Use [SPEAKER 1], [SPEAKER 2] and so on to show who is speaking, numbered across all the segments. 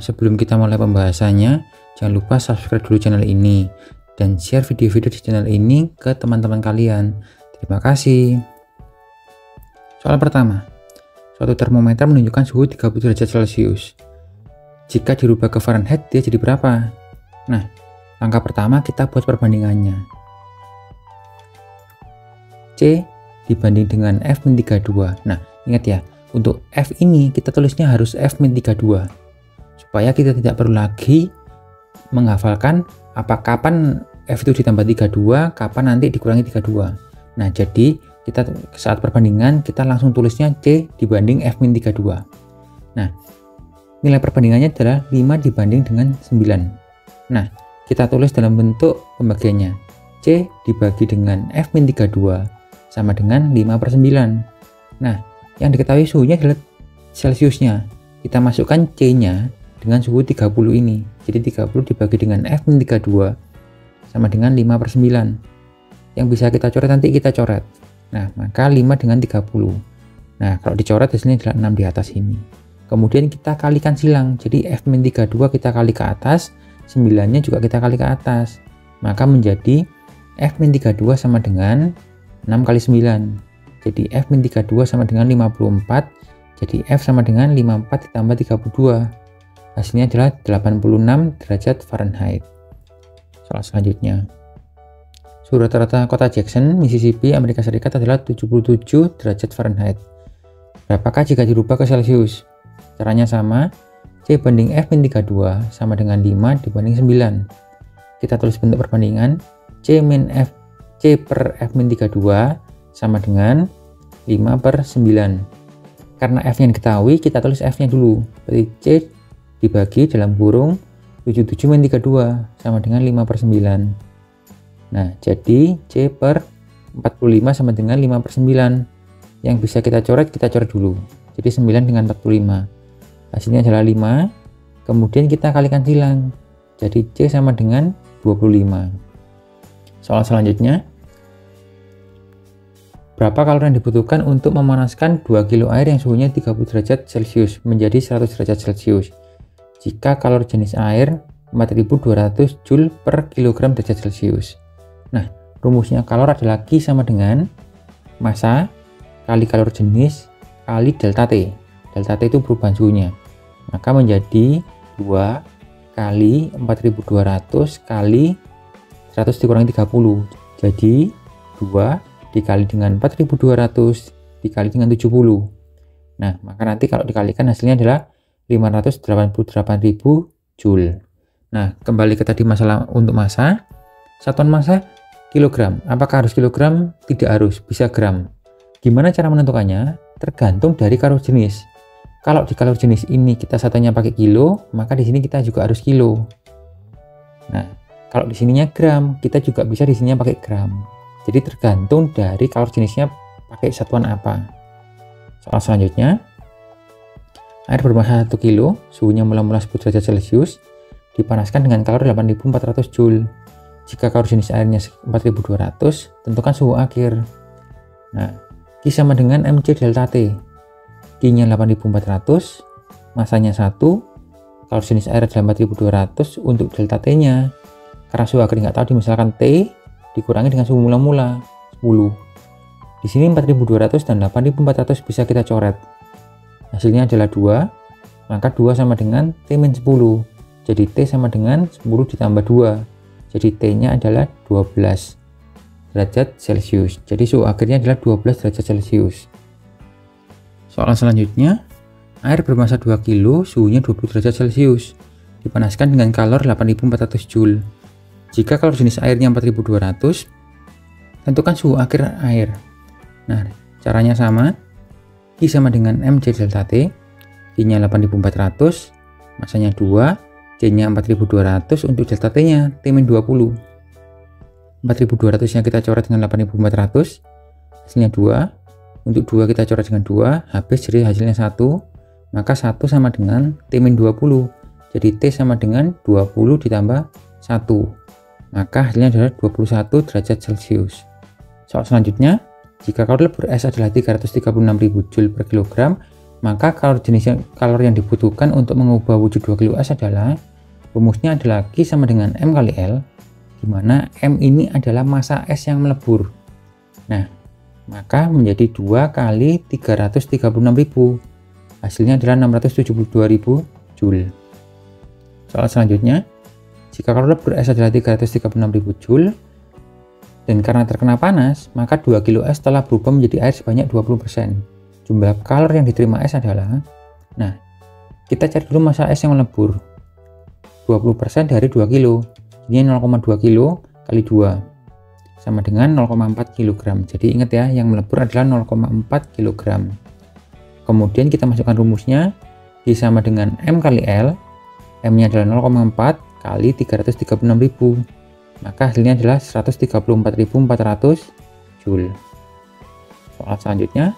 [SPEAKER 1] sebelum kita mulai pembahasannya, jangan lupa subscribe dulu channel ini dan share video-video di channel ini ke teman-teman kalian. Terima kasih. Soal pertama, suatu termometer menunjukkan suhu 30 derajat Celcius. Jika dirubah ke Fahrenheit, dia jadi berapa? Nah, langkah pertama kita buat perbandingannya. C dibanding dengan F-32. Nah, ingat ya, untuk F ini kita tulisnya harus F-32. Supaya kita tidak perlu lagi menghafalkan kapan F itu ditambah 32, kapan nanti dikurangi 32. Nah, jadi kita saat perbandingan kita langsung tulisnya C dibanding F-32. Nah, nilai perbandingannya adalah 5 dibanding dengan 9. Nah, kita tulis dalam bentuk pembagiannya. C dibagi dengan F-32 sama dengan 5/9. Nah, yang diketahui suhunya adalah Celciusnya. Kita masukkan C-nya dengan suhu 30 ini. Jadi 30 dibagi dengan F-32 sama dengan 5/9. Yang bisa kita coret nanti kita coret. Nah, maka 5 dengan 30. Nah, kalau dicoret hasilnya adalah 6 di atas ini. Kemudian kita kalikan silang. Jadi F-32 kita kali ke atas, 9-nya juga kita kali ke atas. Maka menjadi F-32 sama dengan 6 kali 9. Jadi F-32 sama dengan 54. Jadi F sama dengan 54 ditambah 32. Hasilnya adalah 86 derajat Fahrenheit. Soal selanjutnya. Suhu rata-rata kota Jackson, Mississippi, Amerika Serikat adalah 77 derajat Fahrenheit. Berapakah jika dirubah ke Celcius? Caranya sama. C banding F-32 sama dengan 5 dibanding 9. Kita tulis bentuk perbandingan. C per F-32 sama dengan 5/9. Karena F-nya diketahui, kita tulis F-nya dulu. Berarti C dibagi dalam kurung 77-32 sama dengan 5/9. Nah, jadi C per 45 sama dengan 5/9. Yang bisa kita coret dulu. Jadi 9 dengan 45. Hasilnya adalah 5. Kemudian kita kalikan silang. Jadi C sama dengan 25. Soal selanjutnya. Berapa kalori yang dibutuhkan untuk memanaskan 2 kilo air yang suhunya 30 derajat Celcius menjadi 100 derajat Celcius? Jika kalori jenis air 4200 Joule per kilogram derajat Celcius. Nah, rumusnya kalor adalah Q sama dengan massa kali kalori jenis kali delta T. Delta T itu perubahan suhunya. Maka menjadi 2 kali 4200 kali 100 dikurangi 30. Jadi 2 dikali dengan 4200 dikali dengan 70. Nah, maka nanti kalau dikalikan hasilnya adalah 588.000 Joule. Nah, kembali ke tadi masalah untuk massa. Satuan massa kilogram. Apakah harus kilogram? Tidak harus, bisa gram. Gimana cara menentukannya? Tergantung dari kalori jenis. Kalau di kalori jenis ini kita satuannya pakai kilo, maka di sini kita juga harus kilo. Nah, kalau di sininya gram, kita juga bisa di sininya pakai gram. Jadi tergantung dari kalori jenisnya pakai satuan apa. Soal selanjutnya. Air bermassa 1 kilo, suhunya mula-mula 10 derajat Celcius, dipanaskan dengan kalori 8400 Joule. Jika kalori jenis airnya 4200, tentukan suhu akhir. Nah, Q sama dengan MC delta T. Q-nya 8400, masanya 1, kalori jenis air adalah 4200 untuk delta T-nya. Karena suhu akhir nggak tahu, misalkan T dikurangi dengan suhu mula-mula 10. Di sini 4200 dan 8400 bisa kita coret. Hasilnya adalah 2, maka 2 sama dengan T-10. Jadi T sama dengan 10 ditambah 2. Jadi T-nya adalah 12 derajat Celcius. Jadi suhu akhirnya adalah 12 derajat Celcius. Soal selanjutnya, air bermassa 2 kilo, suhunya 20 derajat Celcius. Dipanaskan dengan kalori 8400 Joule. Jika kalori jenis airnya 4200, tentukan suhu akhir air. Nah, caranya sama. Q sama dengan MC delta T, Q-nya 8400, massanya 2, C-nya 4200 untuk delta T-nya, T-20. 4200-nya kita coret dengan 8400, hasilnya 2. Untuk 2 kita coret dengan 2, habis jadi hasilnya 1, maka 1 sama dengan T-20. Jadi T sama dengan 20 ditambah 1. Maka hasilnya adalah 21 derajat Celcius. Soal selanjutnya. Jika kalori lebur es adalah 336.000 Joule per kilogram, Maka kalori yang dibutuhkan untuk mengubah wujud 2 kilo es adalah, rumusnya adalah Q sama dengan M kali L, di mana M ini adalah massa es yang melebur. Nah, maka menjadi 2 kali 336.000. Hasilnya adalah 672.000 Joule. Soal selanjutnya, jika kalori lebur es adalah 336.000 Joule, dan karena terkena panas, maka 2 kilo es telah berubah menjadi air sebanyak 20%. Jumlah kalori yang diterima es adalah, nah, kita cari dulu massa es yang melebur. 20% dari 2 kilo. Ini 0,2 kilo kali 2. Sama dengan 0,4 kg. Jadi ingat ya, yang melebur adalah 0,4 kg. Kemudian kita masukkan rumusnya, Q sama dengan M kali L. M-nya adalah 0,4 kali 336.000. Maka hasilnya adalah 134.400 Joule. Soal selanjutnya,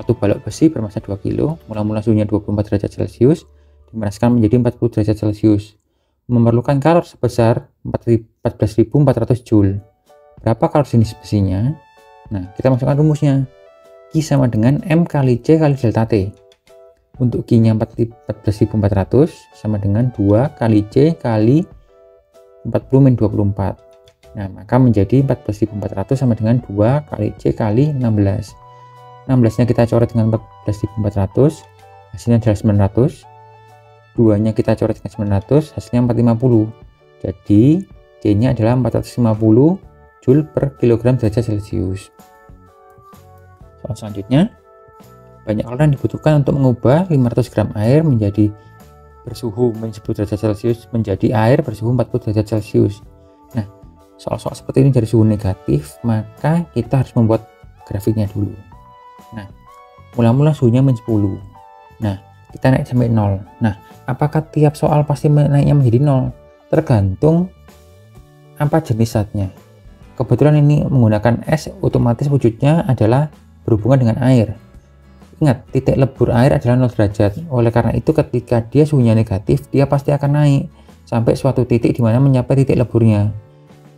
[SPEAKER 1] satu balok besi bermassa 2 kg, mula-mula suhunya 24 derajat Celcius, dipanaskan menjadi 40 derajat Celcius. Memerlukan kalori sebesar 14.400 Joule. Berapa kalori jenis besinya? Nah, kita masukkan rumusnya. Q sama dengan M kali C kali delta T. Untuk Q-nya 14.400 sama dengan 2 kali C kali 40-24. Nah, maka menjadi 14.400 sama dengan 2 kali C kali 16. 16-nya kita coret dengan 14.400, hasilnya adalah 900. 2-nya kita coret dengan 900, hasilnya 450. Jadi, C-nya adalah 450 Joule per kilogram derajat Celcius. Soal selanjutnya, banyak kalori yang dibutuhkan untuk mengubah 500 gram air menjadi bersuhu 10 derajat Celcius menjadi air bersuhu 40 derajat Celcius. Nah, soal-soal seperti ini dari suhu negatif, maka kita harus membuat grafiknya dulu. Nah, mula-mula suhunya -10. Nah, kita naik sampai 0. Nah, apakah tiap soal pasti naiknya menjadi 0? Tergantung apa jenis zatnya. Kebetulan ini menggunakan es, otomatis wujudnya adalah berhubungan dengan air. Ingat, titik lebur air adalah 0 derajat. Oleh karena itu, ketika dia suhunya negatif, dia pasti akan naik sampai suatu titik di mana mencapai titik leburnya.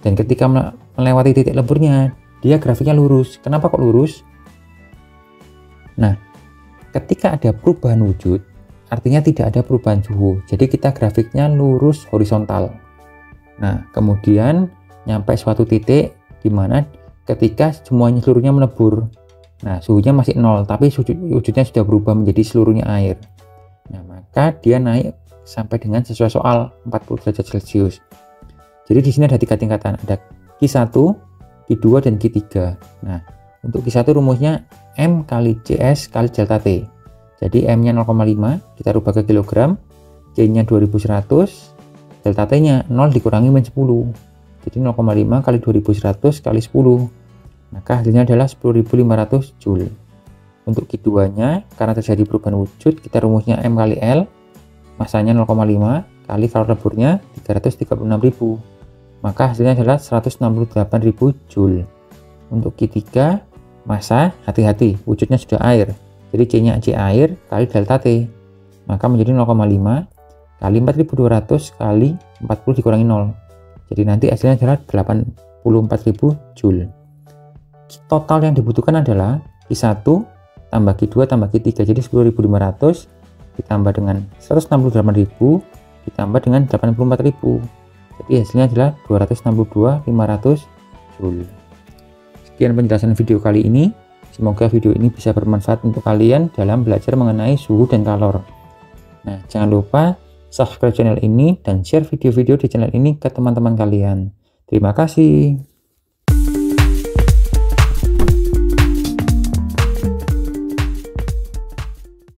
[SPEAKER 1] Dan ketika melewati titik leburnya, dia grafiknya lurus. Kenapa kok lurus? Nah, ketika ada perubahan wujud, artinya tidak ada perubahan suhu. Jadi kita grafiknya lurus horizontal. Nah, kemudian nyampe suatu titik di mana ketika seluruhnya melebur. Nah, suhunya masih 0, tapi wujudnya sudah berubah menjadi seluruhnya air. Nah, maka dia naik sampai dengan sesuai soal 40 derajat Celcius. Jadi di sini ada 3 tingkatan, ada Q1, Q2, dan Q3. Nah, untuk Q1 rumusnya M kali CS kali delta T. Jadi M-nya 0,5, kita rubah ke kilogram, C-nya 2100, delta T-nya 0 dikurangi -10. Jadi 0,5 kali 2100 kali 10. Maka hasilnya adalah 10.500 Joule. Untuk Q2-nya, karena terjadi perubahan wujud, kita rumusnya M kali L, massanya 0,5 kali kalori leburnya 336.000. Maka hasilnya adalah 168.000 Joule. Untuk Q3, massa, hati-hati, wujudnya sudah air. Jadi C-nya C air kali delta T. Maka menjadi 0,5 kali 4.200 kali 40 dikurangi 0. Jadi nanti hasilnya adalah 84.000 Joule. Total yang dibutuhkan adalah Q1 tambah Q2 tambah Q3, jadi 10.500 ditambah dengan 168.000 ditambah dengan 84.000. Jadi hasilnya adalah 262.500 Joule. Sekian penjelasan video kali ini. Semoga video ini bisa bermanfaat untuk kalian dalam belajar mengenai suhu dan kalor. Nah, jangan lupa subscribe channel ini dan share video-video di channel ini ke teman-teman kalian. Terima kasih.